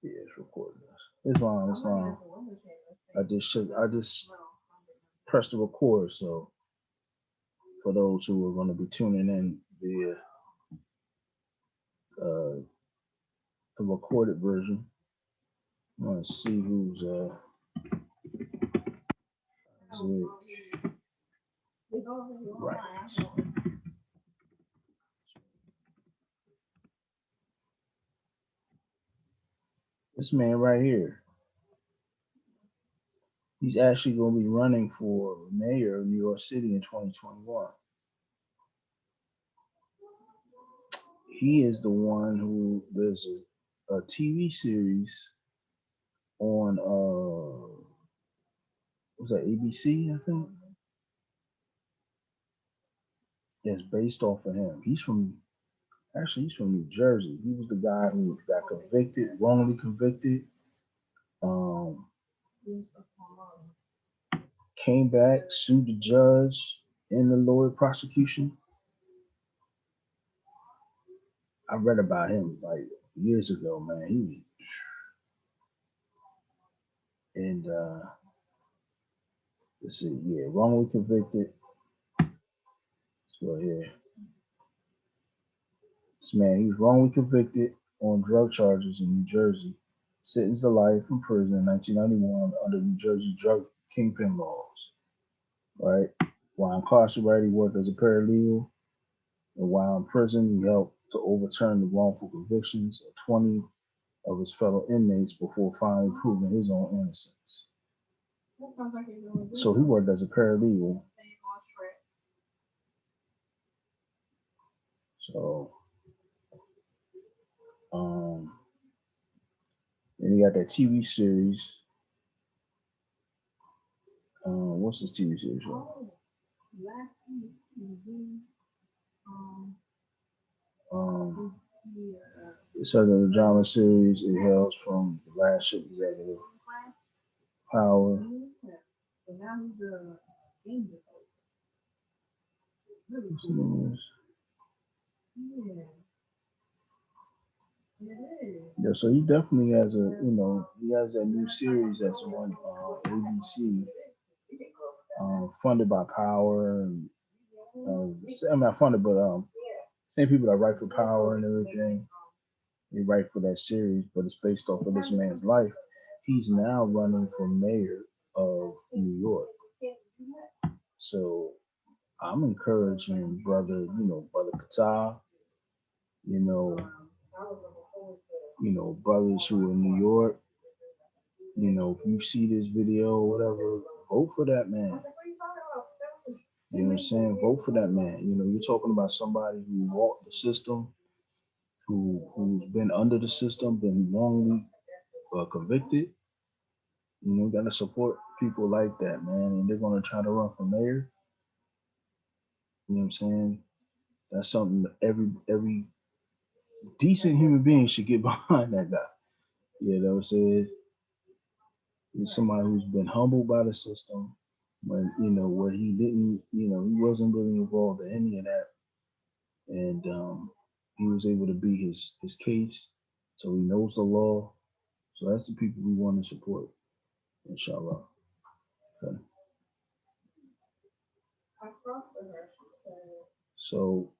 Yeah, it's recording us. Islam, Islam. I just pressed the record. So for those who are going to be tuning in via uh, the recorded version, I want to see who's right. This man right here, he's actually going to be running for mayor of New York City in 2021. He is the one who there's a TV series on was that ABC, I think, that's based off of him. He's from New Jersey. He was the guy who got convicted, wrongly convicted. Um, Came back, sued the judge in the Lloyd prosecution. I read about him like years ago, man. And let's see, yeah, wrongly convicted. So yeah, this man, he was wrongly convicted on drug charges in New Jersey, sentenced to life in prison in 1991 under New Jersey drug kingpin laws. Right, while incarcerated, he worked as a paralegal, and while in prison, he helped to overturn the wrongful convictions of 20 of his fellow inmates before finally proving his own innocence. So he worked as a paralegal. So, um, and he got that TV series. What's this TV series? Um, it's under the drama series. It hails from the last ship executive Power. Yeah, so he definitely has he has that new series that's on ABC, funded by Power, and I'm not funded, but same people that write for Power and everything. They write for that series, but it's based off of this man's life. He's now running for mayor of New York. So I'm encouraging brother Qatar, you know, brothers who are in New York, if you see this video or whatever, vote for that man. You know what I'm saying? Vote for that man. You're talking about somebody who walked the system, who's been under the system, been wrongly convicted. Gotta support people like that, man. And they're gonna try to run for mayor. You know what I'm saying? That's something that every decent human being should get behind that guy. You know what I'm saying? He's somebody who's been humbled by the system when, where he didn't, he wasn't really involved in any of that. And he was able to beat his case. So he knows the law. So that's the people we want to support, inshallah. Okay. So,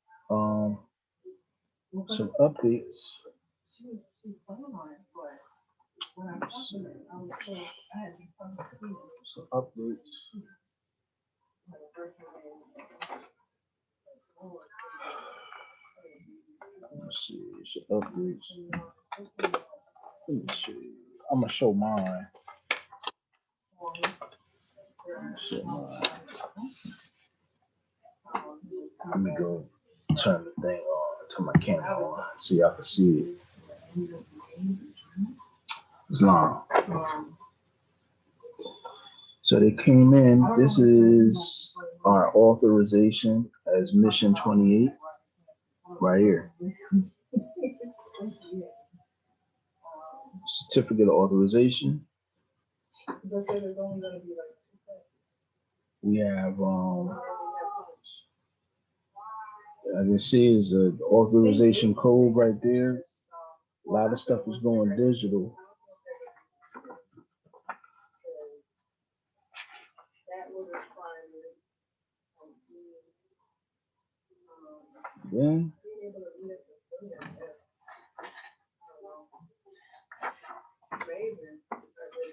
some updates. Some updates. Let's see. Some updates. Let me see. I'm gonna show mine. Show mine. Let me go turn the thing on, turn my camera on, so y'all can see it. Islam. So they came in. This is our authorization as Mission 28 right here. Certificate of authorization. We have as you see is the authorization code right there. A lot of stuff is going digital. then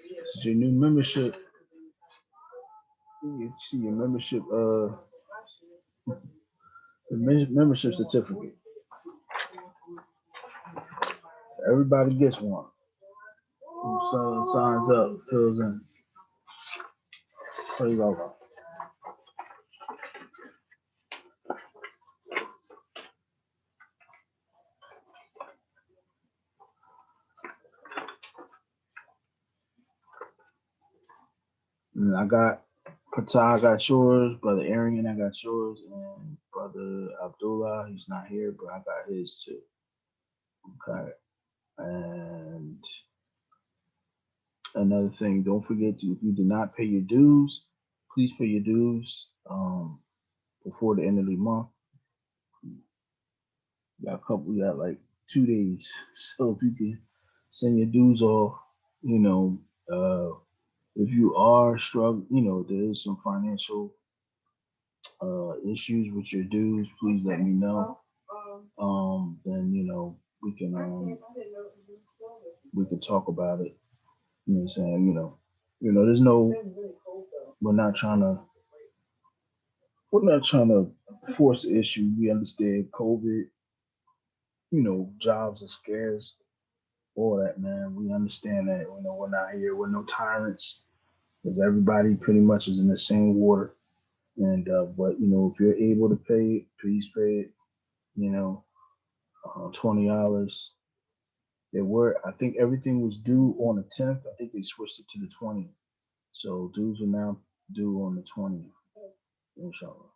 this is your new membership. You see your membership, the membership certificate. Everybody gets one. Who signs up, fills in. There you go. And I got Patah, I got yours. Brother Arian, I got yours. And Brother Abdullah, he's not here, but I got his too. Okay. And another thing, don't forget if you did not pay your dues, please pay your dues before the end of the month. We got like 2 days. So if you can send your dues off, if you are struggling, there is some financial issues with your dues, please let me know. Then we can talk about it. You know what I'm saying? There's no, we're not trying to force the issue. We understand COVID, jobs are scarce, all that, man. We understand that. We're not here. We're no tyrants, because everybody pretty much is in the same water. And but if you're able to pay it, please pay it. $20. I think everything was due on the 10th. I think they switched it to the 20th. So dues are now due on the 20th. Inshallah.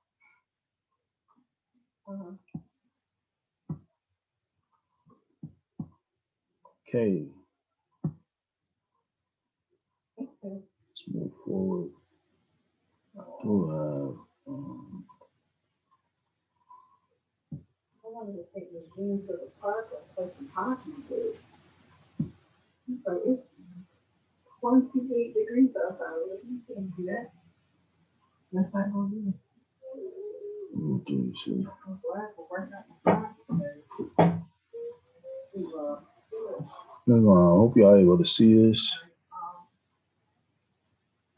Okay. Let's move forward. I wanted to take Miss Jean to the park and play some hockey too. But it's 28 degrees outside. You can't do that. That's not gonna do it. I'm glad for working out my I hope y'all able to see this.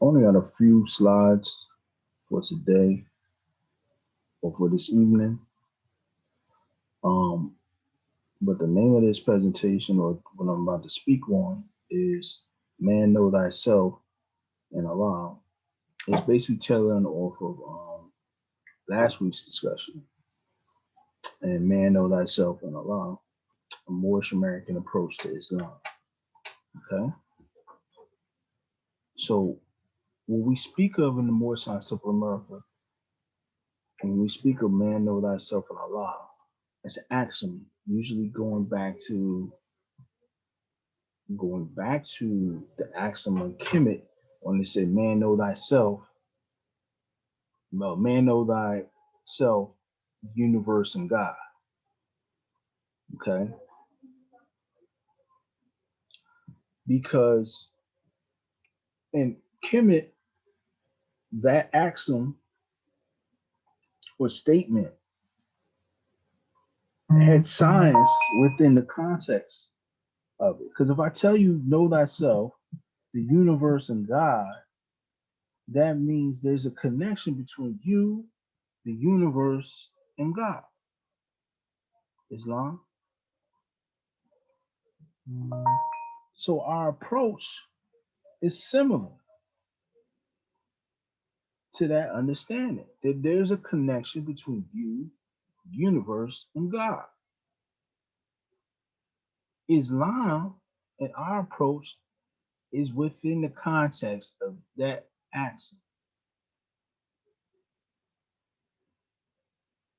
Only got a few slides for today or for this evening. But the name of this presentation, or what I'm about to speak on, is Man Know Thyself and Allah. It's basically tailoring off of last week's discussion. And Man Know Thyself and Allah, a Moorish American approach to Islam. Okay? So when we speak of in the Moorish Science of America, when we speak of Man Know Thyself and Allah, it's an axiom, usually going back to the axiom of Kemet, when they say man know thyself, man know thyself, universe, and God. Okay? Because in Kemet, that axiom or statement had science within the context of it. Because if I tell you know thyself, the universe, and God, that means there's a connection between you, the universe, and God. Islam. So our approach is similar to that understanding, that there's a connection between you, universe, and God. Islam and our approach is within the context of that axiom.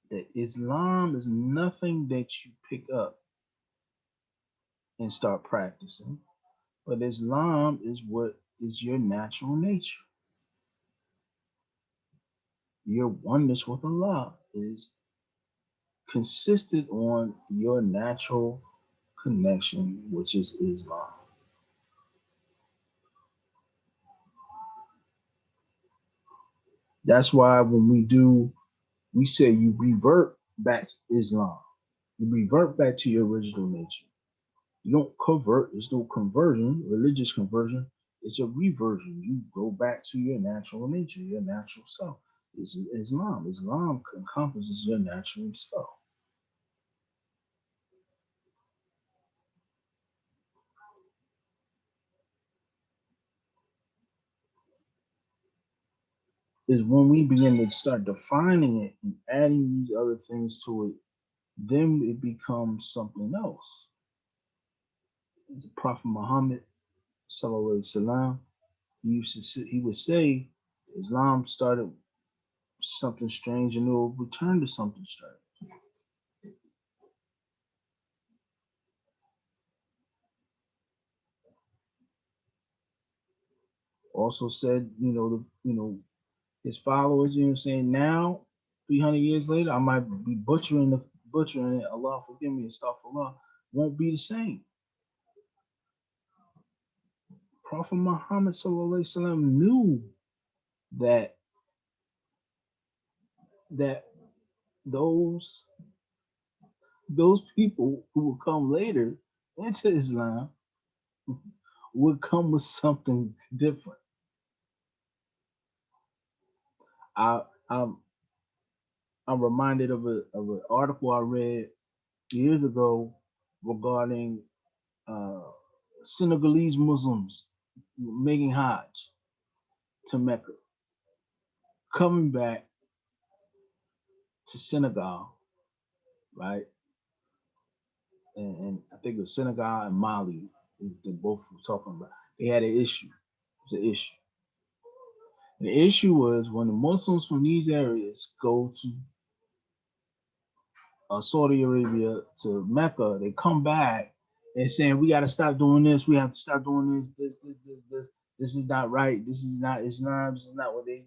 That Islam is nothing that you pick up and start practicing, but Islam is what is your natural nature. Your oneness with Allah is consistent on your natural connection, which is Islam. That's why when we say you revert back to Islam. You revert back to your original nature. You don't convert. There's no conversion, religious conversion. It's a reversion. You go back to your natural nature, your natural self. It's Islam. Islam encompasses your natural self. Is when we begin to start defining it and adding these other things to it, then it becomes something else. The Prophet Muhammad, sallallahu alaihi wasallam, he would say, Islam started something strange and it will return to something strange. Also said, his followers, saying now, 300 years later, I might be butchering it. Allah forgive me, astaghfirullah, won't be the same. Prophet Muhammad sallallahu alaihi wasallam knew that that those people who would come later into Islam would come with something different. I I'm I'm reminded of an article I read years ago regarding uh, Senegalese Muslims making Hajj to Mecca, coming back to Senegal, right? And I think it was Senegal and Mali, they both were talking about. They had an issue. It was an issue. The issue was when the Muslims from these areas go to Saudi Arabia to Mecca, they come back and saying we got to stop doing this. We have to stop doing this. This is not right. This is not Islam. This is not what they.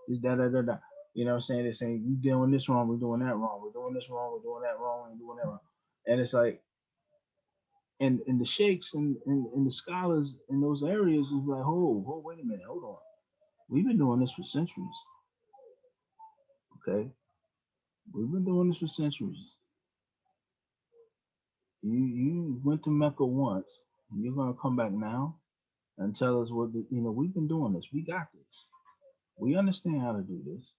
This da da da da. You know what I'm saying? They're saying you doing this wrong. We're doing that wrong. We're doing this wrong. We're doing that wrong. We're doing that wrong. And it's like, and the sheikhs and the scholars in those areas is like, wait a minute, hold on. We've been doing this for centuries. Okay, we've been doing this for centuries. You went to Mecca once. You're gonna come back now and tell us what we've been doing this. We got this. We understand how to do this.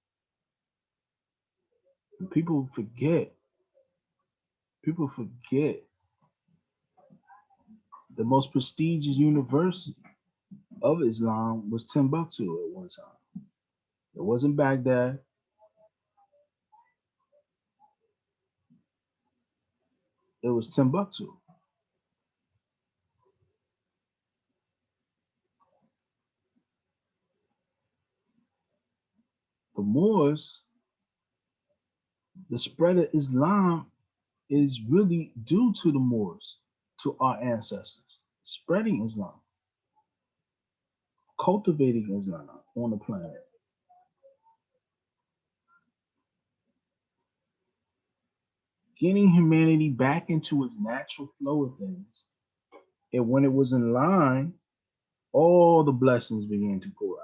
And people forget. People forget the most prestigious university of Islam was Timbuktu at one time. It wasn't Baghdad. It was Timbuktu. The Moors, the spread of Islam is really due to the Moors, to our ancestors, spreading Islam, cultivating Islam on the planet. Getting humanity back into its natural flow of things. And when it was in line, all the blessings began to pour out.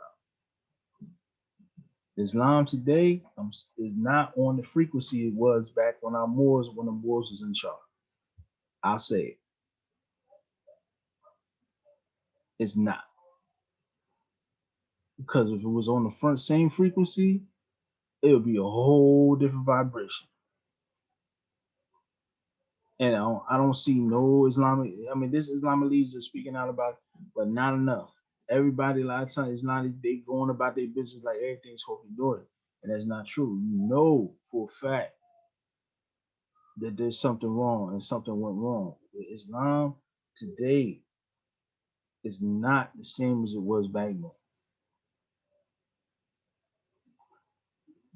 Islam today is not on the frequency it was back when the Moors was in charge. I'll say it. It's not. Because if it was on the same frequency, it would be a whole different vibration. And I don't see no Islamic. I mean, this Islamic leaders are speaking out about it, but not enough. Everybody, a lot of times, they going about their business like everything's hunky dory, and that's not true. You know for a fact that there's something wrong and something went wrong. Islam today is not the same as it was back then,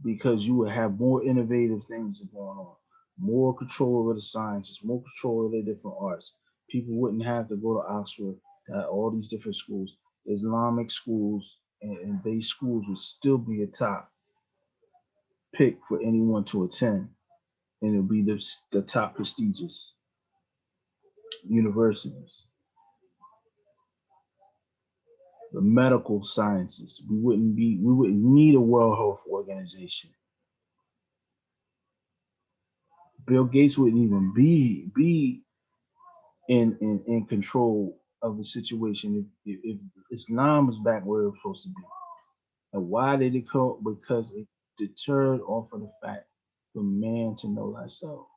because you will have more innovative things going on, more control over the sciences, more control over the different arts. People wouldn't have to go to Oxford, all these different schools. Islamic schools and base schools would still be a top pick for anyone to attend, and it'll be the top prestigious universities. The medical sciences, we wouldn't need a World Health Organization. Bill Gates wouldn't even be in control of the situation if Islam was back where it was supposed to be. And why did it come? Because it deterred off of the fact for man to know thyself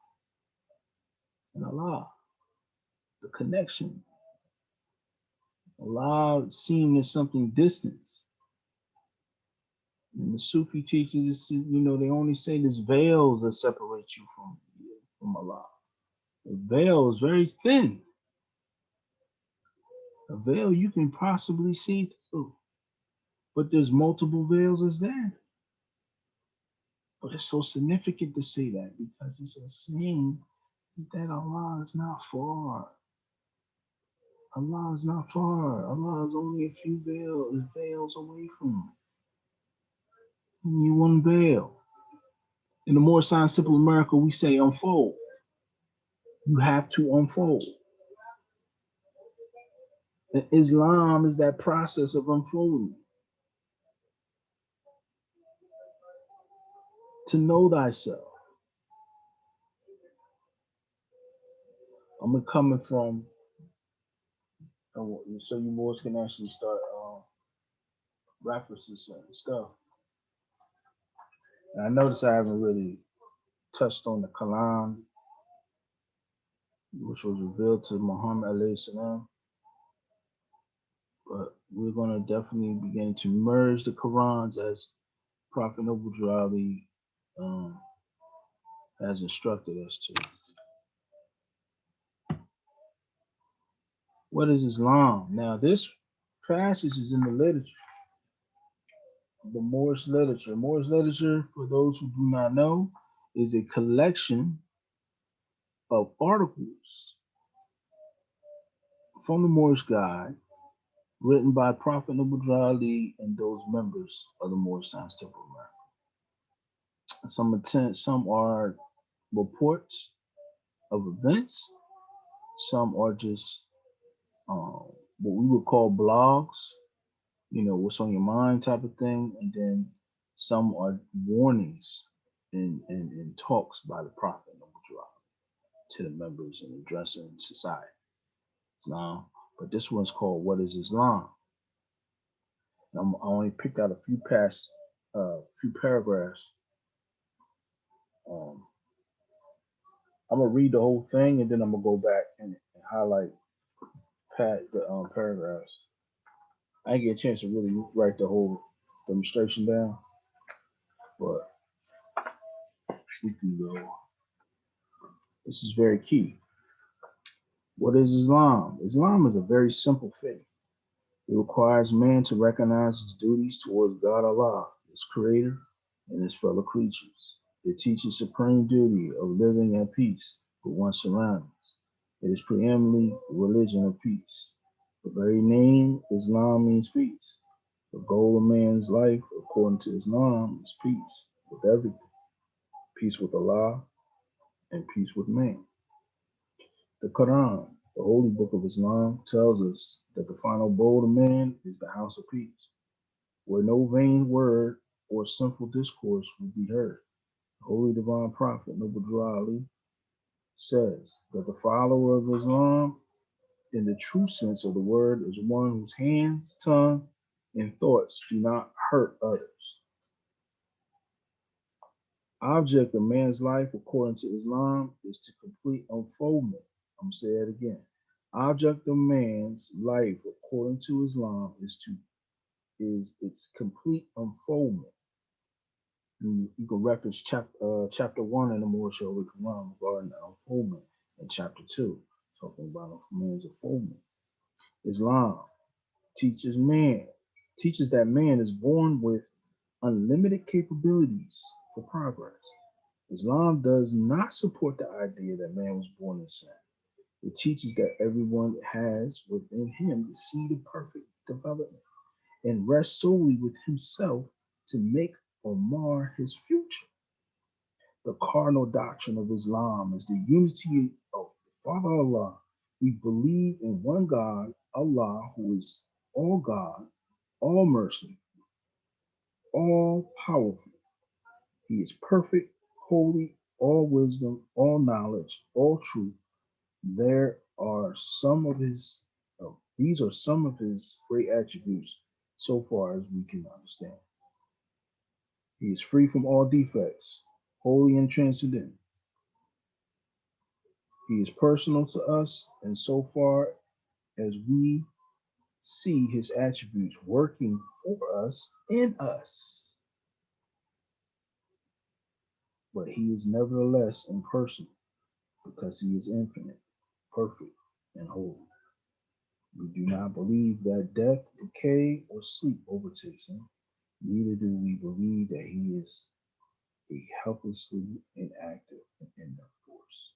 and Allah, the connection. Allah seen as something distant. And the Sufi teaches, they only say there's veils that separate you from Allah. The veil is very thin. A veil you can possibly see through. But there's multiple veils as there. But it's so significant to say that because it's a saying that Allah is not far. Allah is not far. Allah is only a few veils away from you. One veil. In the More Science Simple America, we say unfold. You have to unfold. And Islam is that process of unfolding. To know thyself. I'm coming from, so you boys can actually start references and stuff. And I noticed I haven't really touched on the Quran, which was revealed to Muhammad alayhi salam. But we're going to definitely begin to merge the Qurans as Prophet Noble Drew has instructed us to. What is Islam? Now, this passage is in the literature, the Moorish literature. Moorish literature, for those who do not know, is a collection of articles from the Moorish Guide written by Prophet Noble Drew and those members of the Moorish Science Temple of America. Some are reports of events. Some are just what we would call blogs, what's on your mind type of thing. And then some are warnings and talks by the Prophet to the members and addressing society. Islam. But this one's called What is Islam? And I only picked out a few paragraphs. I'm gonna read the whole thing and then I'm gonna go back and highlight the paragraphs. I didn't get a chance to really write the whole demonstration down, but we can go. This is very key. What is Islam? Islam is a very simple faith. It requires man to recognize his duties towards God Allah, his creator, and his fellow creatures. It teaches supreme duty of living at peace with one's surroundings. It is preeminently a religion of peace. The very name Islam means peace. The goal of man's life, according to Islam, is peace with everything. Peace with Allah and peace with man. The Quran, the holy book of Islam, tells us that the final abode of man is the house of peace, where no vain word or sinful discourse will be heard. The Holy Divine Prophet, Noble Drew says that the follower of Islam, in the true sense of the word, is one whose hands, tongue, and thoughts do not hurt others. Object of man's life, according to Islam, is to complete unfoldment. I'm going to say that again. Object of man's life, according to Islam, is its complete unfoldment. You can reference chapter 1 in the Moorish Holy Quran regarding the unfoldment, and chapter 2 talking about man's unfoldment. Islam teaches that man is born with unlimited capabilities for progress. Islam does not support the idea that man was born in sin. It teaches that everyone has within him the seed of perfect development and rests solely with himself to make or mar his future. The cardinal doctrine of Islam is the unity of Father Allah. We believe in one God, Allah, who is all God, all mercy, all powerful. He is perfect, holy, all wisdom, all knowledge, all truth. There are some of his, these are some of his great attributes so far as we can understand. He is free from all defects, holy and transcendent. He is personal to us, and so far as we see his attributes working for us in us, but he is nevertheless impersonal because he is infinite, perfect, and holy. We do not believe that death, decay, or sleep overtakes him. Neither do we believe that he is a helplessly inactive and inert force.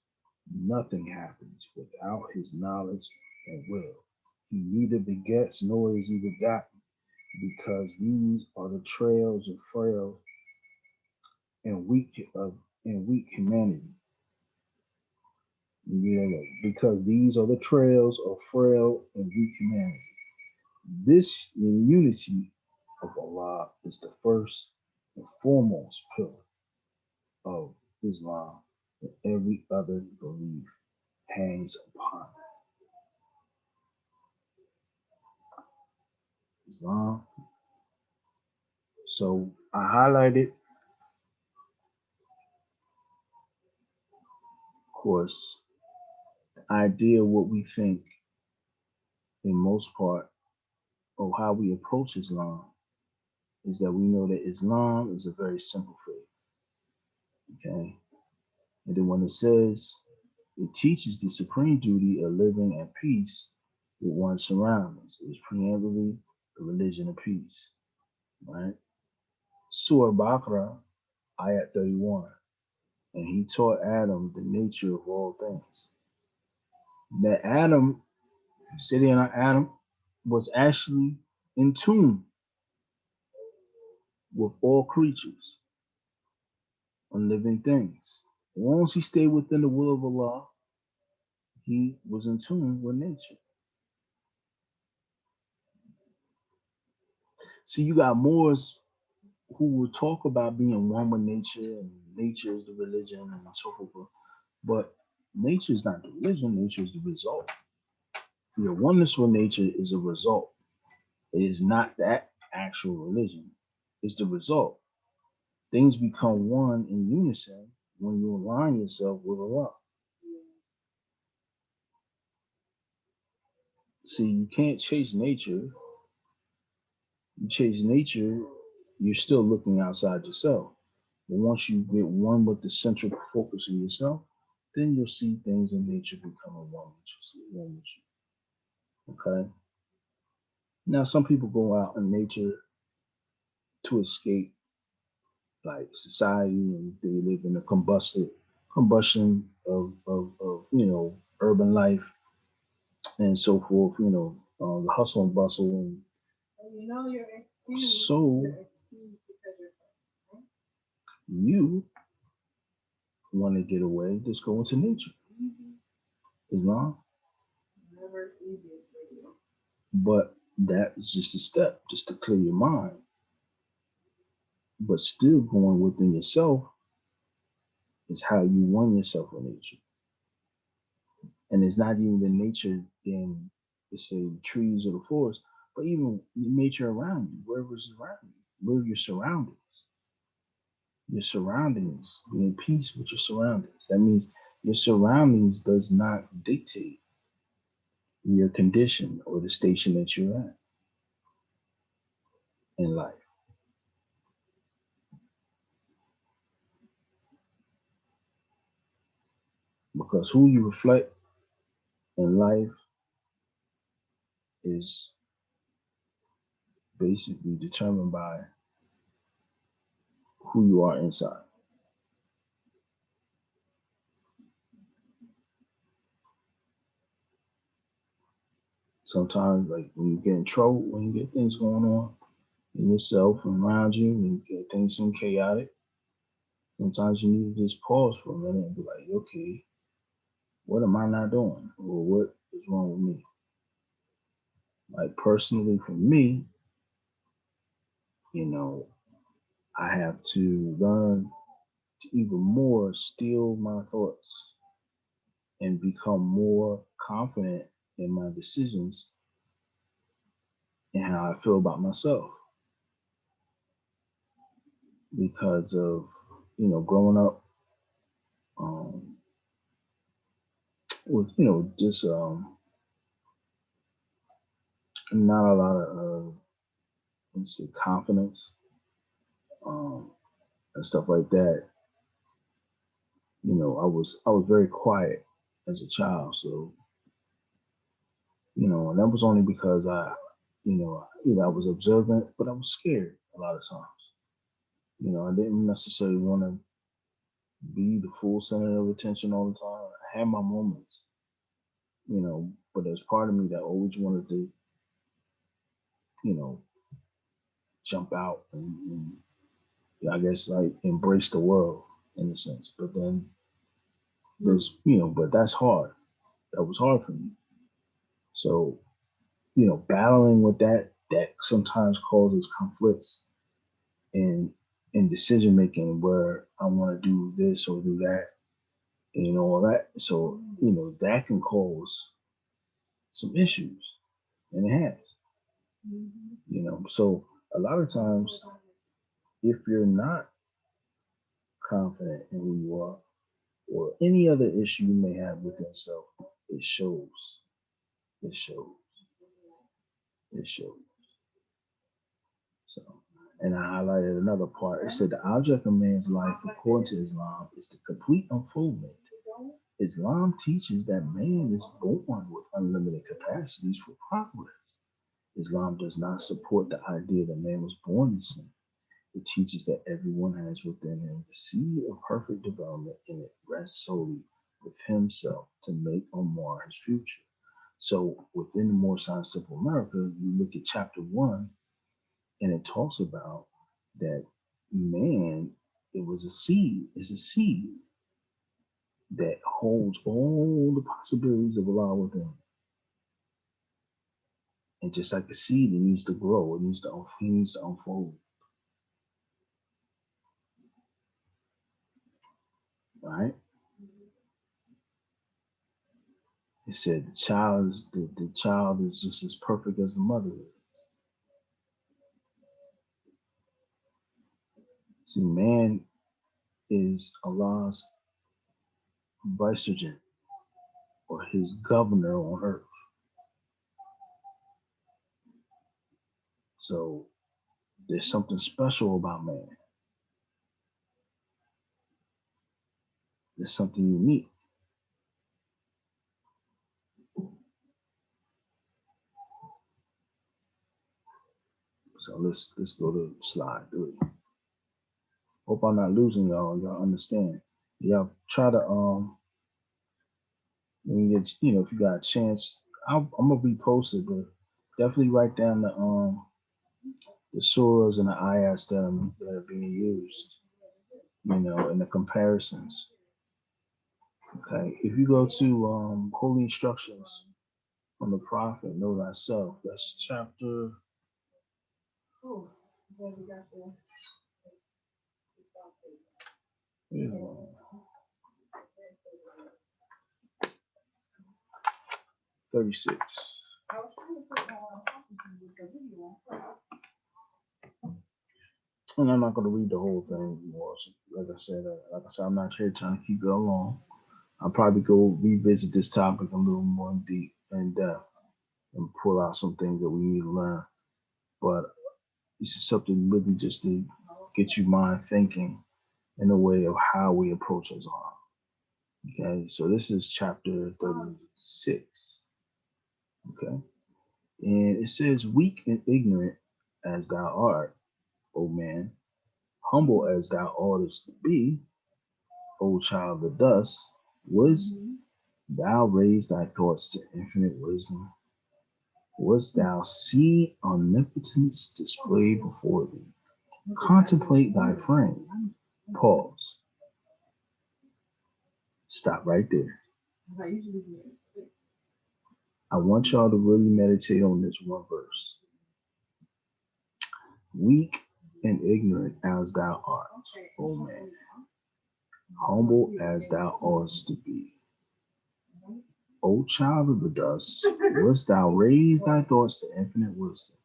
Nothing happens without his knowledge and will. He neither begets nor is he begotten, because these are the trails of frail and weak humanity. Because these are the trails of frail and weak humanity. This unity of Allah is the first and foremost pillar of Islam, and every other belief hangs upon Islam. So I highlighted, of course, the idea of what we think in most part of how we approach Islam is that we know that Islam is a very simple faith. Okay. And then when it says it teaches the supreme duty of living at peace with one's surroundings, it is preeminently the religion of peace. Right? Surah Baqarah, ayat 31. And he taught Adam the nature of all things. That Adam, sitting on Adam, was actually in tune with all creatures and living things. As long as he stayed within the will of Allah, he was in tune with nature. See, you got Moors who will talk about being one with nature and nature is the religion and so forth. But nature is not the religion, nature is the result. Your oneness with nature is a result. It is not that actual religion. It's the result. Things become one in unison when you align yourself with Allah. See, you can't chase nature. You chase nature, you're still looking outside yourself. But once you get one with the central focus of yourself, then you'll see things in nature becoming one with you. Okay. Now, some people go out in nature to escape like society, and they live in a combustion of urban life and so forth. The hustle and bustle, and so you want to get away, just go into nature. Islam, but that is just a step, just to clear your mind. But still going within yourself is how you won yourself in nature. And it's not even the nature in, let's say, the trees or the forest, but even the nature around you, wherever's around you, where your surroundings. Your surroundings, be in peace with your surroundings. That means your surroundings does not dictate your condition or the station that you're at in life. Because who you reflect in life is basically determined by who you are inside. Sometimes, like when you get in trouble, when you get things going on in yourself and around you, and you get things seem chaotic, sometimes you need to just pause for a minute and be like, okay, what am I not doing? Or what is wrong with me? Like personally for me, you know, I have to learn to even more steal my thoughts and become more confident in my decisions and how I feel about myself because of, growing up um, with, just not a lot of, let's say, confidence um, and stuff like that. I was very quiet as a child, so and that was only because I was observant, but I was scared a lot of times. I didn't necessarily want to be the full center of attention all the time. I had my moments, but there's part of me that always wanted to, you know, jump out and I guess like embrace the world in a sense. But then but that's hard. That was hard for me. So, battling with that sometimes causes conflicts in decision making where I want to do this or do that, all that. So, that can cause some issues, and it has. So a lot of times, if you're not confident in who you are, or any other issue you may have with yourself, it shows. It shows. It shows. So, and I highlighted another part. It said the object of man's life, according to Islam, is the complete unfoldment. Islam teaches that man is born with unlimited capacities for progress. Islam does not support the idea that man was born in sin. It teaches that everyone has within him the seed of perfect development, and it rests solely with himself to make or mar his future. So within the More Science Simple America, you look at chapter 1, and it talks about that man, it was a seed, is a seed that holds all the possibilities of Allah within it. And just like a seed, it needs to grow, it needs to unfold. Right? It said the child is just as perfect as the mother is. See, man is Allah's vicegerent or his governor on earth. So there's something special about man. There's something unique. So let's go to slide 3. Hope I'm not losing y'all. Y'all understand. Y'all try to when you get, if you got a chance, I'm gonna repost it, but definitely write down the surahs and the ayats that are being used, and the comparisons. Okay, if you go to Holy Instructions on the Prophet, Know Thyself, that's chapter. Yeah, 36. And I'm not going to read the whole thing anymore. So like I said, I'm not here trying to keep it along. I'll probably go revisit this topic a little more in depth and pull out some things that we need to learn. But this is something really just to get you mind thinking in a way of how we approach Islam. Okay, so this is chapter 36. Okay, and it says, "Weak and ignorant as thou art, O man, humble as thou oughtest to be, O child of dust, wouldst thou raise thy thoughts to infinite wisdom? Wouldst thou see omnipotence displayed before thee? Contemplate thy frame." Pause. Stop right there. I want y'all to really meditate on this one verse. Weak and ignorant as thou art, O man. humble as thou oughtest to be. O child of the dust, wouldst thou raise thy thoughts to infinite wisdom?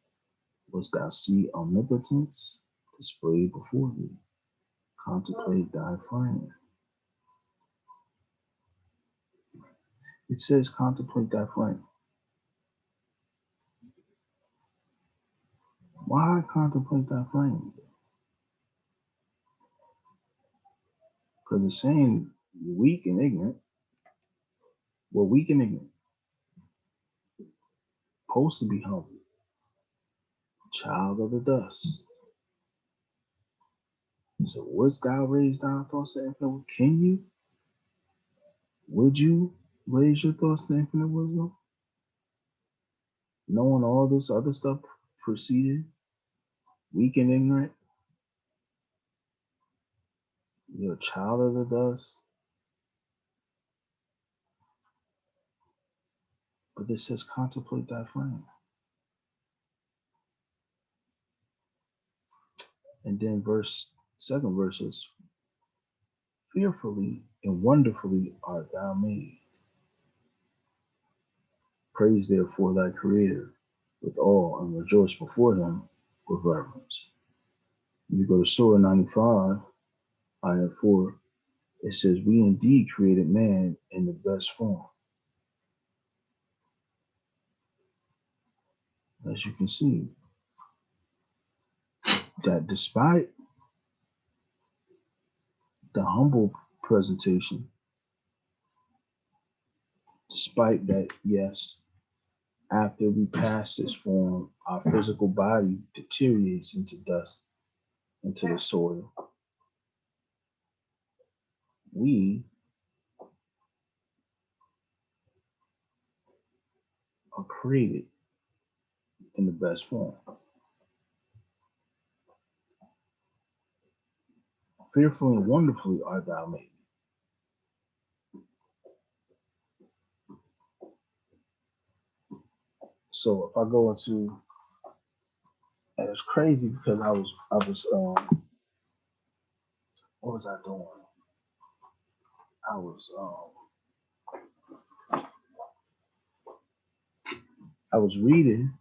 Wouldst thou see omnipotence displayed before thee? Contemplate thy frame. It says contemplate thy frame. Why contemplate thy frame? Because it's saying you're weak and ignorant. We're weak and ignorant. Supposed to be humble. Child of the dust. So wouldst thou raise thy thoughts to infinite? Can you? Would you raise your thoughts to infinite wisdom? Knowing all this other stuff preceded, weak and ignorant, you're a child of the dust. But this says contemplate thy frame. And then second verse is fearfully and wonderfully art thou made. Praise therefore thy creator with awe and rejoice before him with reverence. If you go to Surah 95, ayah 4, it says, we indeed created man in the best form. As you can see, that despite the humble presentation, despite that, yes, after we pass this form, our physical body deteriorates into dust, into the soil. We are created in the best form. Fearfully and wonderfully art thou made. So if I go into, and it's crazy because I was what was I doing? I was reading.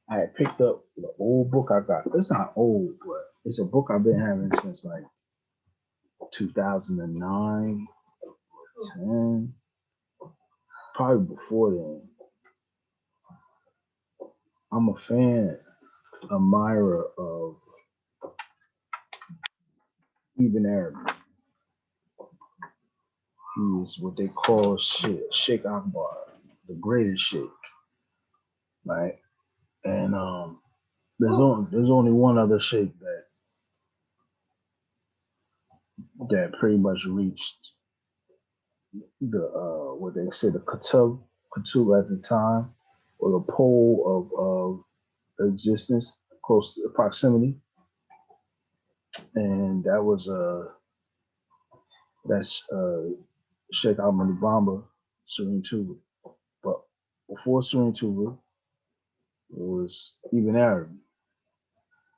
I had picked up the old book I got. It's not old, but it's a book I've been having since like 2009, 10, probably before then. I'm a fan, admirer of Ibn Arabi. He is what they call Sheikh Akbar, the greatest sheikh, right? And there's only one other sheikh that pretty much reached the what they say the Kutub at the time, or the pole of existence, close to proximity, and that's Sheikh Ahmad Bamba, Serene Tuba. But before Serene Tuba, it was Ibn Arabi.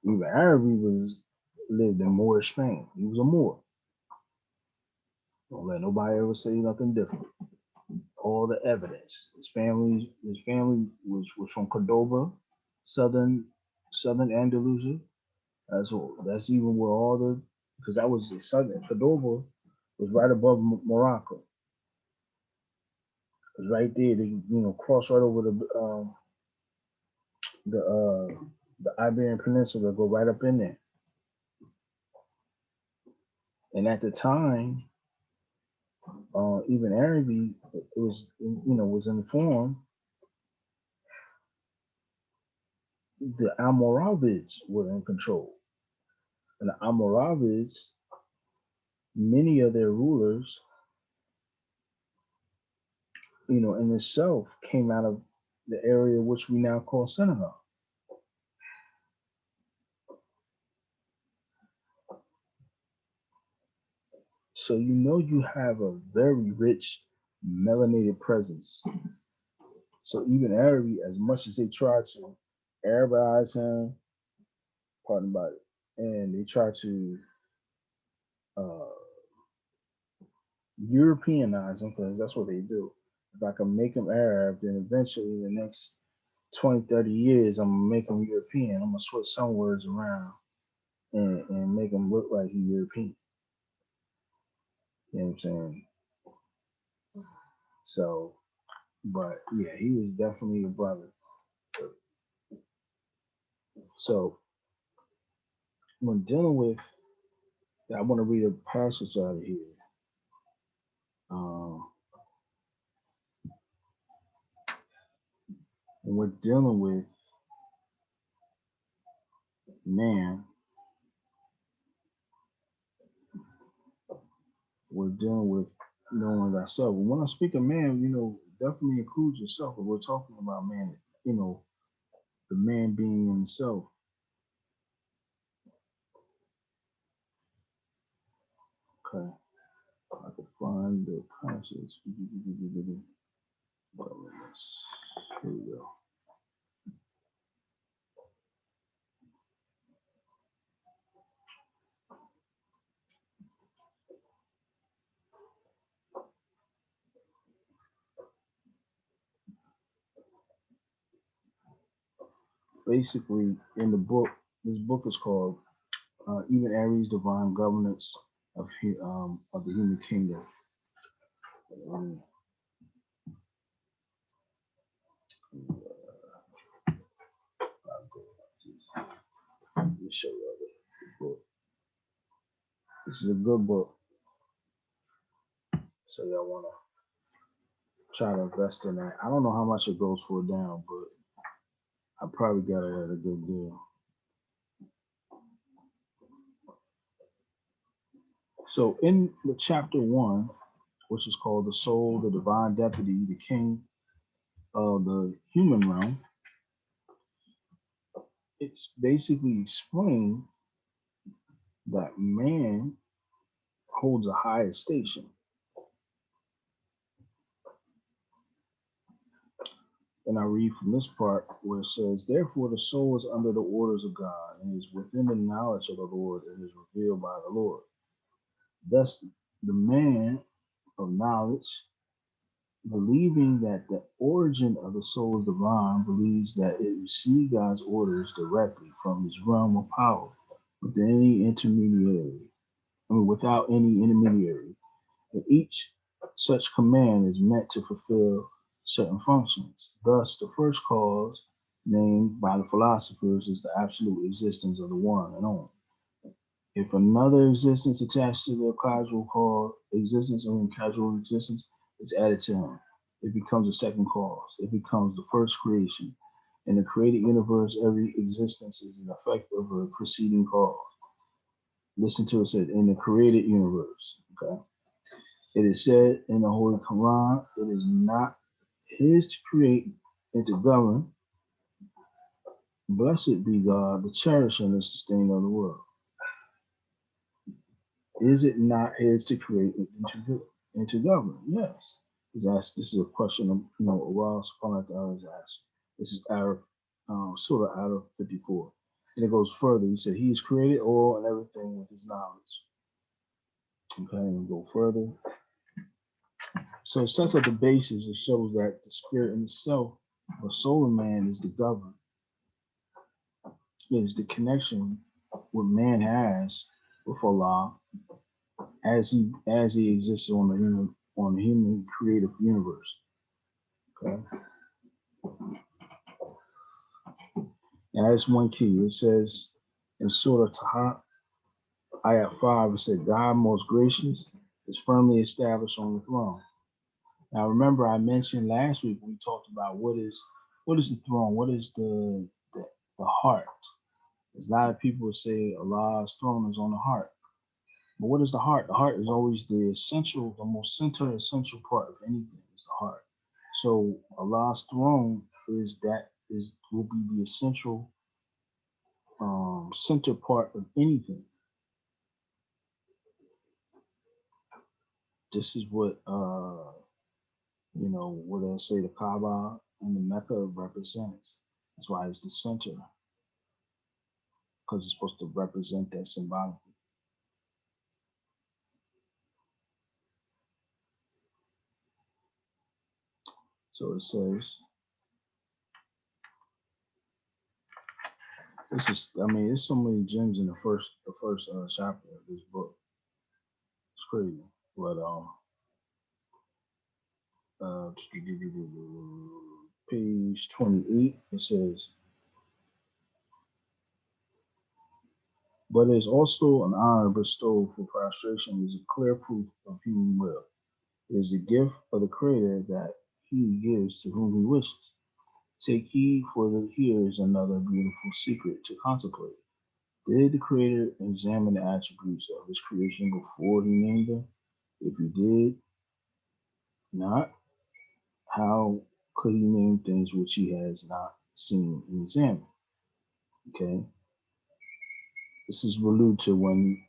Ibn Arabi lived in Moorish Spain. He was a Moor. Don't let nobody ever say nothing different. All the evidence. His family was from Cordoba, southern Andalusia. That's even where all the, because that was the southern Cordoba was right above Morocco. It was right there. They cross right over the Iberian Peninsula, go right up in there. And at the time, even Arabi was informed the Almoravids were in control. And the Almoravids, many of their rulers, in itself came out of the area which we now call Senegal. So you have a very rich melanated presence. So even Arabi, as much as they try to Arabize him, pardon about it, and they try to Europeanize them, because that's what they do. If I can make them Arab, then eventually the next 20, 30 years, I'm gonna make them European. I'm gonna switch some words around and make them look like he's European. You know what I'm saying? So, but yeah, he was definitely a brother. So when dealing with, I want to read a passage out of here. Um, when we're dealing with man, we're dealing with knowing thyself. And when I speak of man, definitely includes yourself. But we're talking about man, the man being himself. Okay. I could find the passage. Here we go. Basically, in the book, this book is called Even Aries Divine Governance of the Human Kingdom. Um, Let me show you the book. This is a good book, so y'all want to try to invest in that. I don't know how much it goes for now, but I probably got it at a good deal. So in the chapter 1, which is called The Soul, the Divine Deputy, the King of the Human Realm, it's basically explained that man holds a higher station. And I read from this part where it says, therefore the soul is under the orders of God and is within the knowledge of the Lord and is revealed by the Lord. Thus, the man of knowledge, believing that the origin of the soul is divine, believes that it received God's orders directly from his realm of power without any intermediary. Without any intermediary. And each such command is meant to fulfill certain functions. Thus, the first cause named by the philosophers is the absolute existence of the one and only. If another existence attached to the causal cause existence or causal existence is added to him, it becomes a second cause. It becomes the first creation. In the created universe, every existence is an effect of a preceding cause. Listen to it said in the created universe. Okay. It is said in the Holy Quran, it is not his to create and to govern. Blessed be God, the cherisher and the sustainer of the world. Is it not his to create and to govern? Yes. This is a question of, Awal Subhanahu wa is asked. This is Surah out of 54. And it goes further. He said, He's created all and everything with his knowledge. Okay, and go further. So it sets up the basis. It shows that the spirit in itself, the soul of man, is the governor. It is the connection what man has with Allah as he exists on the human creative universe. Okay. And that's one key. It says in Surah Taha, Ayat 5, it said, God most gracious is firmly established on the throne. Now remember I mentioned last week we talked about what is the throne, what is the heart. There's a lot of people say Allah's throne is on the heart. But what is the heart? The heart is always the most essential part of anything is the heart. So Allah's throne will be the essential center part of anything. This is what what I say the Kaaba and the Mecca represents. That's why it's the center, because it's supposed to represent that symbolically. So it says, this is, I mean, there's so many gems in the first chapter of this book. It's crazy. But page 28, it says, but it is also an honor bestowed for prostration is a clear proof of human will. It is a gift of the Creator that He gives to whom He wishes. Take heed, for here is another beautiful secret to contemplate. Did the Creator examine the attributes of His creation before He named them? If He did not, how could He name things which He has not seen and examined? Okay, this is alluded to when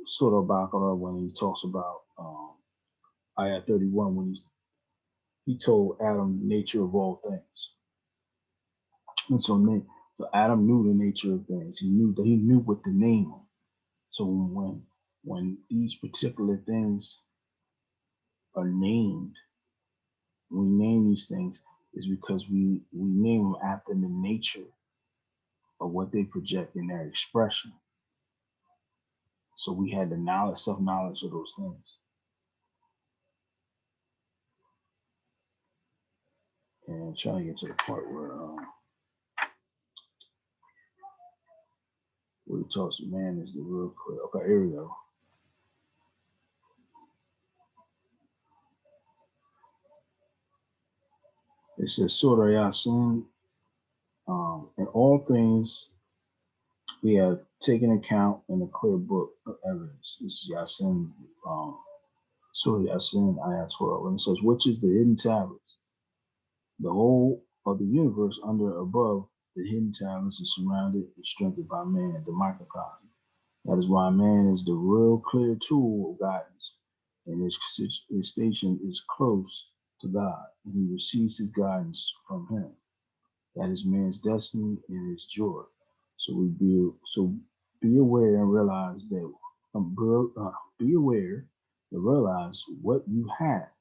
Surah Baqarah, when he talks about ayat 31, when he told Adam the nature of all things. And so Adam knew the nature of things. He knew what to name them. So when these particular things are named, when we name these things, is because we name them after the nature of what they project in their expression. So we had the knowledge, self-knowledge of those things. And trying to get to the part where he talks, man is the real clear. Okay, here we go. It says, Surah Yasin, in all things we have taken account in a clear book of evidence. This is Yasin, Surah Yasin, Ayat 12. And it says, which is the hidden tablets. The whole of the universe under above the hidden tablets is surrounded and strengthened by man, the microcosm. That is why man is the real clear tool of guidance, and his station is close to God, and he receives his guidance from him. That is man's destiny and his joy. So be aware and realize that be aware and realize what you have.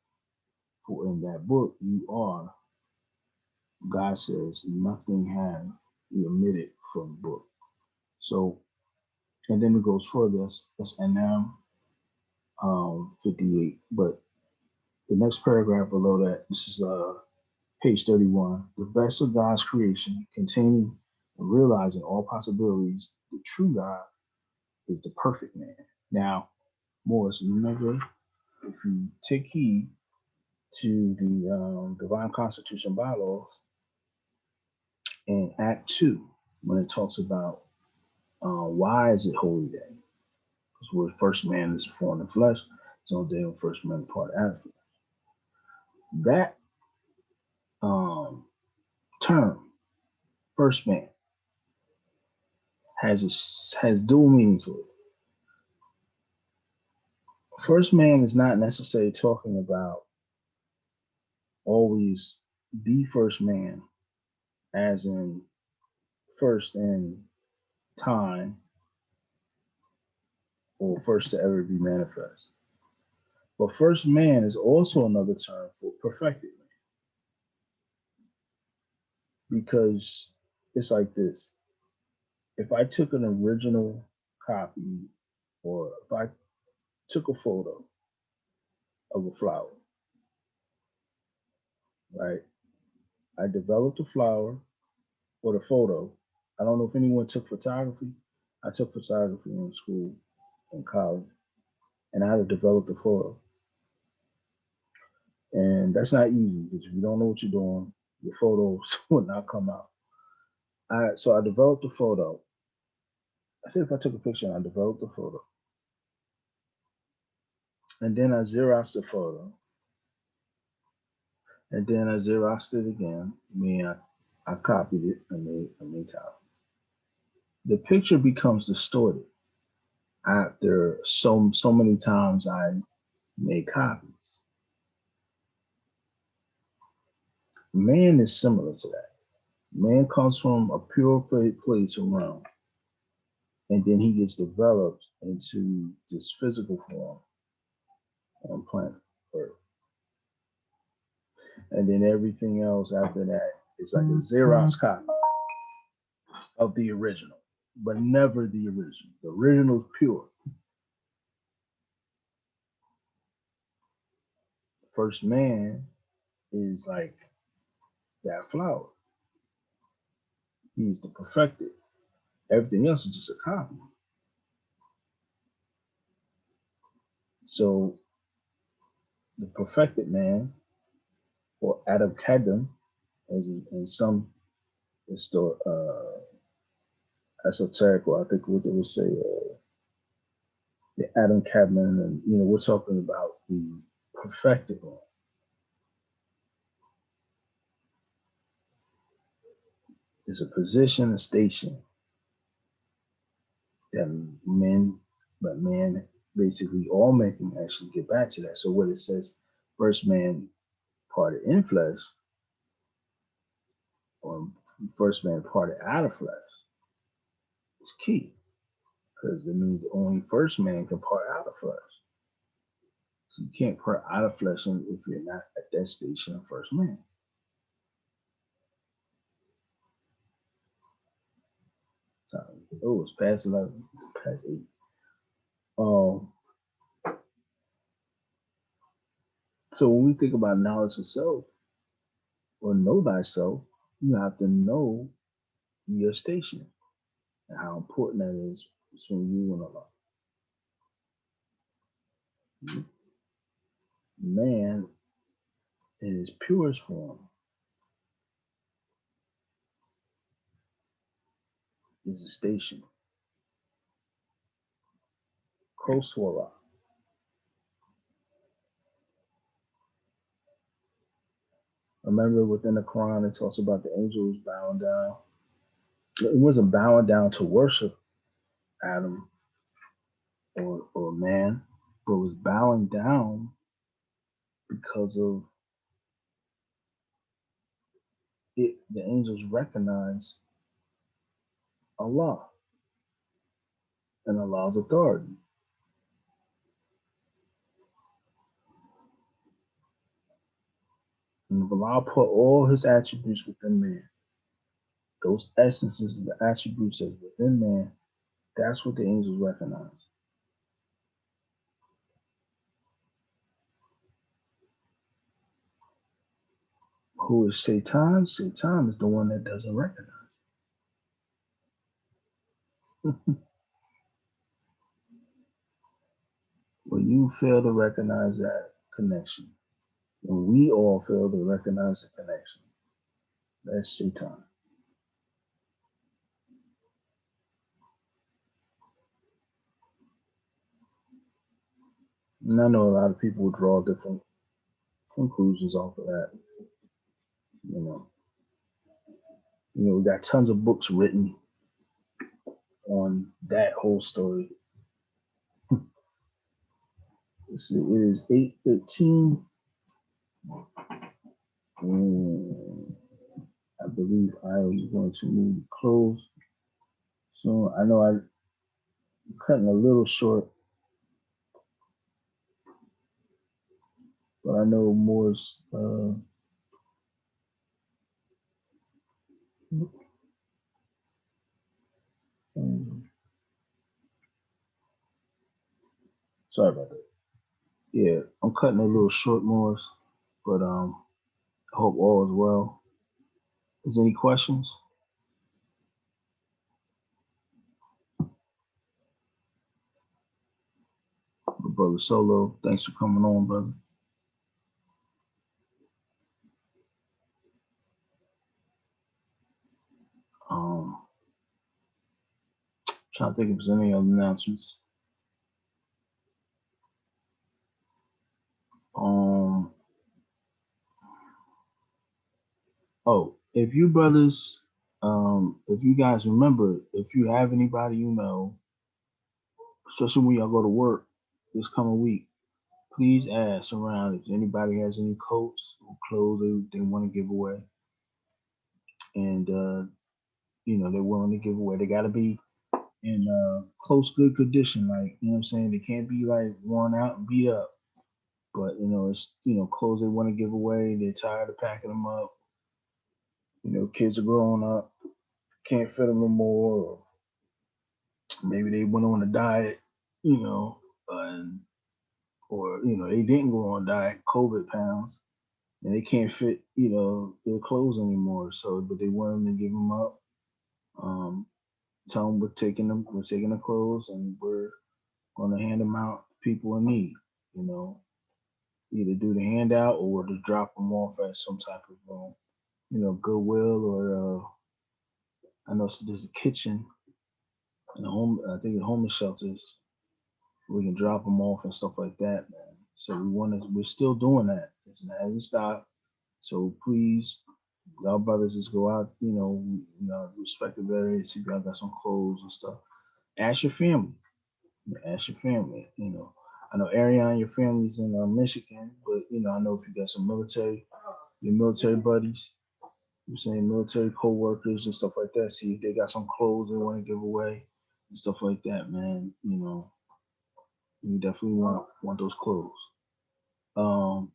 For in that book you are, God says, nothing have you omitted from the book. So, and then it goes further. That's Anam 58. But the next paragraph below that, this is page 31. The best of God's creation, containing and realizing all possibilities, the true God is the perfect man. Now, Morris, remember, if you take heed to the Divine Constitution bylaws in Act 2, when it talks about why is it holy day? Because where first man is formed in flesh, it's on the day when first man part out. That term, first man, has dual meaning to it. First man is not necessarily talking about always the first man, as in first in time or first to ever be manifest. But first man is also another term for perfected man. Because it's like this. If I took an original copy, or if I took a photo of a flower, right? I developed the flower or the photo. I don't know if anyone took photography. I took photography in school, in college, and I had to develop the photo. And that's not easy, because if you don't know what you're doing, your photos will not come out. So I developed the photo. I said if I took a picture and I developed the photo, and then I Xeroxed the photo, and then I Xeroxed it again. I copied it and made copy. The picture becomes distorted after so many times I made copies. Man is similar to that. Man comes from a pure place of realm, and then he gets developed into this physical form on planet Earth. And then everything else after that is like a Xerox copy of the original, but never the original. The original is pure. First man is like that flower. He's the perfected. Everything else is just a copy. So the perfected man, or Adam Kadmon, as in some esoteric, or I think what they would say, the Adam Kadmon, and we're talking about the perfected one. It's a position, a station that man, basically all men can actually get back to that. So what it says, first man parted in flesh, or first man parted out of flesh, is key, because it means only first man can part out of flesh. So you can't part out of flesh if you're not at that station of first man. So, it's past 11, past 8. So when we think about knowledge of self or know thyself, you have to know your station and how important that is between you and Allah. Man, in his purest form, is a station close to Allah. Remember, within the Quran, it talks about the angels bowing down. It wasn't bowing down to worship Adam or man, but was bowing down because of it. The angels recognized Allah and Allah's authority. And Allah put all his attributes within man. Those essences, the attributes that's within man, that's what the angels recognize. Who is Shaitan? Shaitan is the one that doesn't recognize. When you fail to recognize that connection, when we all fail to recognize the connection, that's Shaitan. And I know a lot of people will draw different conclusions off of that. We got tons of books written on that whole story. Let's see, it is 8:13. I believe I was going to move to close. So I know I'm cutting a little short, but I know Moore's sorry about that. Yeah, I'm cutting a little short, Morris, but I hope all is well. Is any questions? Brother Solo, thanks for coming on, brother. Trying to think if there's any other announcements. If you brothers, if you guys remember, if you have anybody especially when y'all go to work this coming week, please ask around if anybody has any coats or clothes they want to give away. And, they're willing to give away. They got to be in close, good condition. Like, you know what I'm saying? They can't be like worn out and beat up. But it's clothes they want to give away. They're tired of packing them up. Kids are growing up, can't fit them no more. Or maybe they went on a diet, and or they didn't go on a diet, COVID pounds, and they can't fit their clothes anymore. So, but they want them to give them up. Um, Tell them we're taking the clothes, and we're going to hand them out to people in need. You know, Either do the handout or to drop them off at some type of Goodwill or I know there's a kitchen and a home. I think the homeless shelters. We can drop them off and stuff like that, man. So we're still doing that. It hasn't stopped. So please, y'all brothers, just go out. Respective areas. See if y'all got some clothes and stuff. Ask your family. Ask your family. I know Ariane, your family's in Michigan, but I know if you got some your military buddies, you're saying military co-workers and stuff like that. See if they got some clothes they want to give away and stuff like that, man. You definitely want those clothes. Um,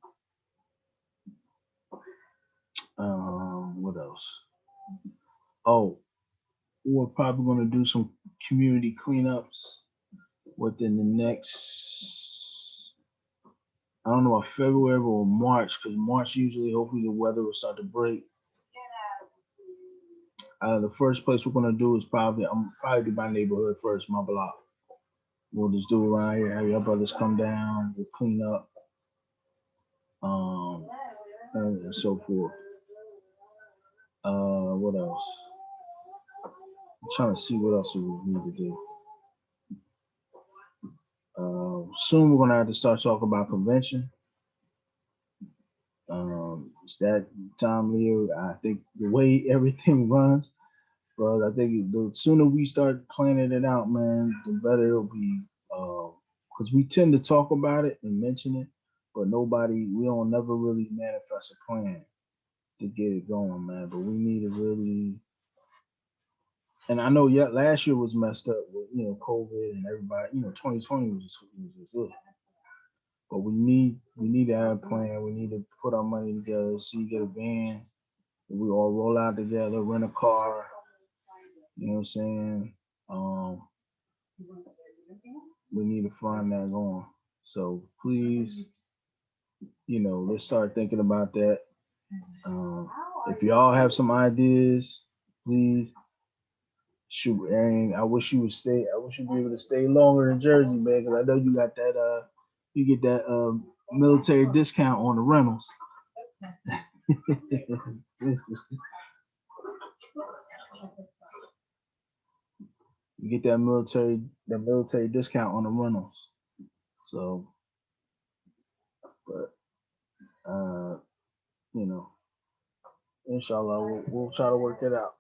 what else? Oh, we're probably gonna do some community cleanups within the next, I don't know, about February or March, because March usually, hopefully, the weather will start to break. The first place we're gonna do is probably do my neighborhood first, my block. We'll just do it around here. Have your brothers come down. We'll clean up, um, and so forth. What else? I'm trying to see what else we need to do. Soon we're gonna have to start talking about convention. It's that time, Leo. I think the way everything runs, but I think the sooner we start planning it out, man, the better it'll be. Because we tend to talk about it and mention it, but we don't never really manifest a plan to get it going, man. But we need to really, and I know yet last year was messed up with COVID and everybody. 2020 was it. But we need to have a plan. We need to put our money together. See, get a van. We all roll out together, rent a car. You know what I'm saying? Um, we need to find that going. So please, let's start thinking about that. If y'all have some ideas, please shoot, Arian. I wish you would stay. I wish you'd be able to stay longer in Jersey, man, because I know you got that. You get that military discount on the rentals. You get that military discount on the rentals. So, but you know, inshallah, we'll try to work it out.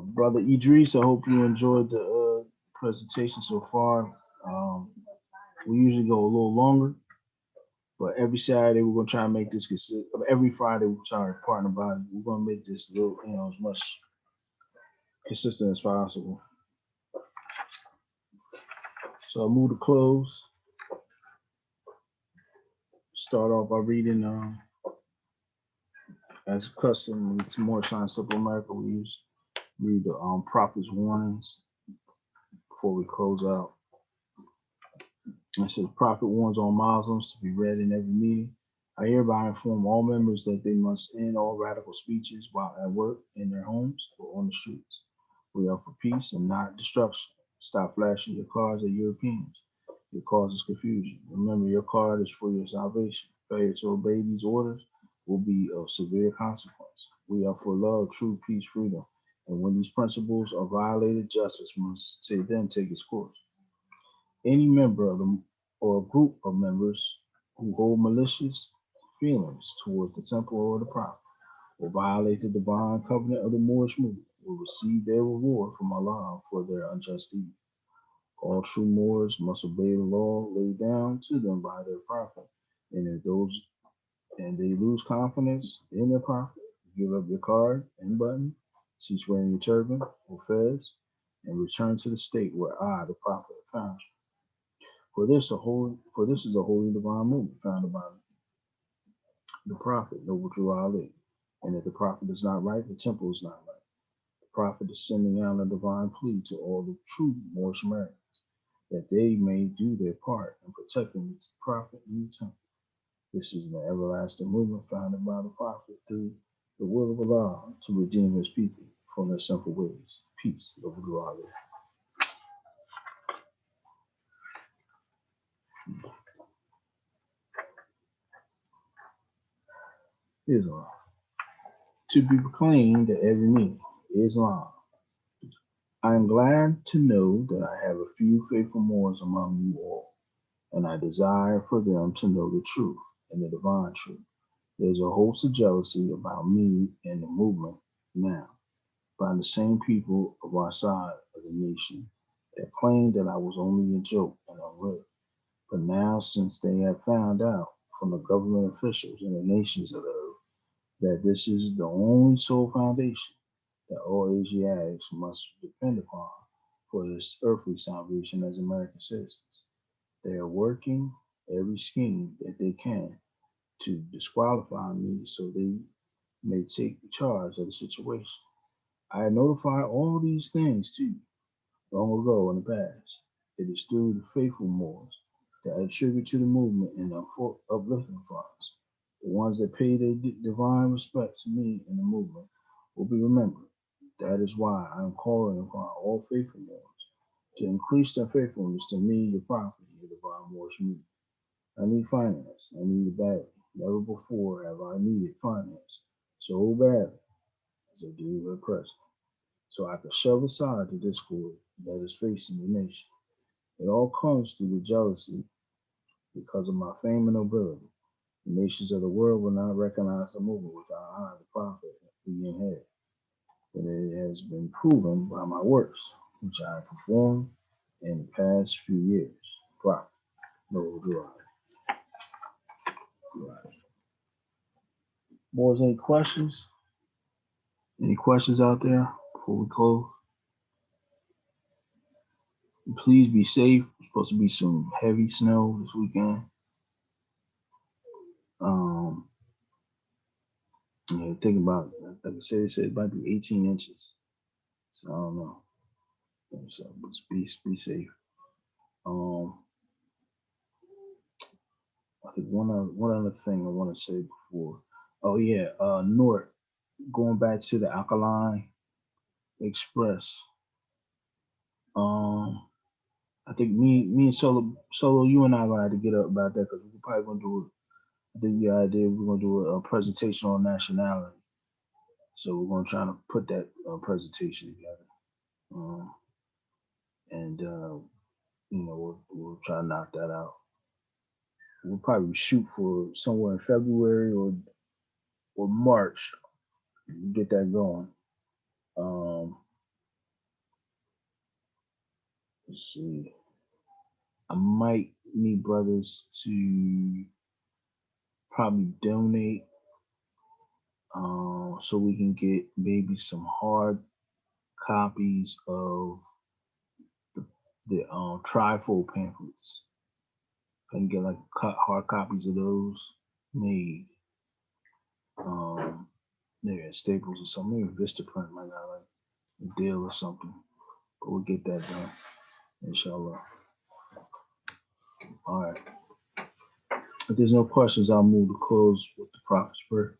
Brother Idris, I hope you enjoyed the presentation so far. We usually go a little longer, but every Saturday we're gonna try to make this consistent. Every Friday we're trying to partner body. We're gonna make this little, as much consistent as possible. So I'll move to close. Start off by reading, as custom, it's more Shine Simple America. We read the prophet's warnings before we close out. It says, Prophet warns all Muslims to be read in every meeting. I hereby inform all members that they must end all radical speeches while at work, in their homes, or on the streets. We are for peace and not destruction. Stop flashing your cards at Europeans. It causes confusion. Remember, your card is for your salvation. Failure to obey these orders will be of severe consequence. We are for love, truth, peace, freedom. And when these principles are violated, justice must then take its course. Any member of the or a group of members who hold malicious feelings towards the temple or the prophet or violate the divine covenant of the Moorish movement will receive their reward from Allah for their unjust deeds. All true Moors must obey the law laid down to them by their prophet. And if they lose confidence in their prophet, give up your card and button, cease wearing your turban or fez, and return to the state where I, the prophet, found you. For this is a holy divine movement founded by the prophet, Noble Drew Ali. And if the prophet is not right, the temple is not right. The prophet is sending out a divine plea to all the true Moorish Americans that they may do their part in protecting the prophet and the temple. This is an everlasting movement founded by the prophet through the will of Allah to redeem his people from their sinful ways. Peace, Noble Drew Ali. Islam. To be proclaimed at every meeting, Islam. I am glad to know that I have a few faithful Moors among you all, and I desire for them to know the truth and the divine truth. There's a host of jealousy about me and the movement now by the same people of our side of the nation that claimed that I was only a joke and unreal. But now, since they have found out from the government officials in the nations of the earth that this is the only sole foundation that all Asiatics must depend upon for this earthly salvation as American citizens, they are working every scheme that they can to disqualify me so they may take charge of the situation. I had notified all these things to you long ago in the past. It is through the faithful Moors that I attribute to the movement and the uplifting funds. The ones that pay their divine respect to me and the movement will be remembered. That is why I am calling upon all faithful Moors to increase their faithfulness to me, the prophet, the divine Moorish movement. I need finance. I need it badly. Never before have I needed finance so badly as I do at present. So I can shove aside the discord that is facing the nation. It all comes through the jealousy because of my fame and nobility. The nations of the world will not recognize the movement without I, the prophet, being head. But it has been proven by my works, which I have performed in the past few years. Prophet, Noble Drew Ali. Boys, any questions? Any questions out there before we close? Please be safe. There's supposed to be some heavy snow this weekend. Yeah, think about it. Like I said, they said it might be 18 inches. So I don't know. So just be safe. I think one other thing I want to say before. Oh yeah, Nort, going back to the Alkaline Express. I think me and Solo, you and I are gonna have to get up about that because we're probably gonna do it. I think the idea we're gonna do a presentation on nationality. So we're gonna try to put that presentation together, and we'll try to knock that out. We'll probably shoot for somewhere in February or March, get that going. Let's see. I might need brothers to probably donate, so we can get maybe some hard copies of the trifold pamphlets. I can get like hard copies of those made. Maybe at Staples or something. Maybe Vistaprint might got like a deal or something. But we'll get that done, inshallah. All right. If there's no questions, I'll move to close with the Prophet's prayer.